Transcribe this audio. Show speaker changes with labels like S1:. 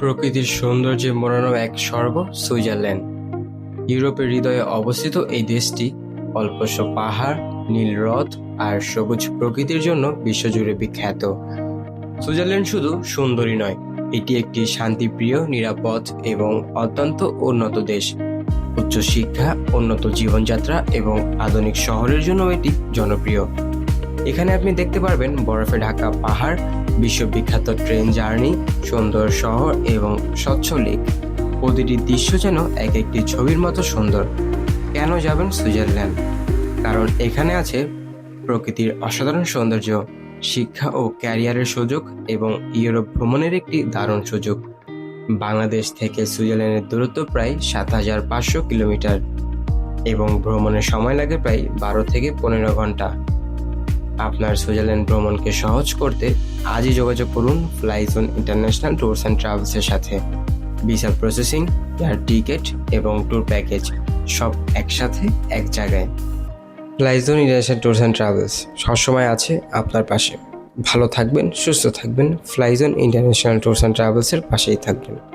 S1: প্রকৃতির সৌন্দর্যে মোড়ানো এক স্বর্গ সুইজারল্যান্ড। ইউরোপের হৃদয়ে অবস্থিত এই দেশটি অল্পস্ব পাহাড়, নীল হ্রদ আর সবুজ প্রকৃতির জন্য বিশ্বজুড়ে বিখ্যাত। সুইজারল্যান্ড শুধু সুন্দরী নয়, এটি একটি শান্তিপ্রিয়, নিরাপদ এবং অত্যন্ত উন্নত দেশ। উচ্চ শিক্ষা, উন্নত জীবনযাত্রা এবং আধুনিক শহরের জন্য এটি জনপ্রিয়। এখানে আপনি দেখতে পারবেন বরফে ঢাকা পাহাড়, বিশ্ববিখ্যাত ট্রেন জার্নি, সুন্দর শহর এবং স্বচ্ছ লেক। প্রতিটি দৃশ্য যেন এক একটি ছবির মতো সুন্দর। কেন যাবেন সুইজারল্যান্ড? কারণ এখানে আছে প্রকৃতির অসাধারণ সৌন্দর্য, শিক্ষা ও ক্যারিয়ারের সুযোগ এবং ইউরোপ ভ্রমণের একটি দারুণ সুযোগ। বাংলাদেশ থেকে সুইজারল্যান্ডের দূরত্ব প্রায় ৭,৫০০ কিলোমিটার এবং ভ্রমণের সময় লাগে প্রায় ১২ থেকে ১৫ ঘন্টা। আপনার সুইজারল্যান্ড ভ্রমণকে সহজ করতে আজই যোগাযোগ করুন ফ্লাইজোন ইন্টারন্যাশনাল ট্যুরস অ্যান্ড ট্রাভেলসের সাথে। ভিসা প্রসেসিং, এয়ার টিকিট এবং ট্যুর প্যাকেজ সব একসাথে এক জায়গায়। ফ্লাইজোন ইন্টারন্যাশনাল ট্যুরস অ্যান্ড ট্রাভেলস সবসময় আছে আপনার পাশে। ভালো থাকবেন, সুস্থ থাকবেন, ফ্লাইজোন ইন্টারন্যাশনাল ট্যুরস অ্যান্ড ট্রাভেলসের পাশেই থাকবেন।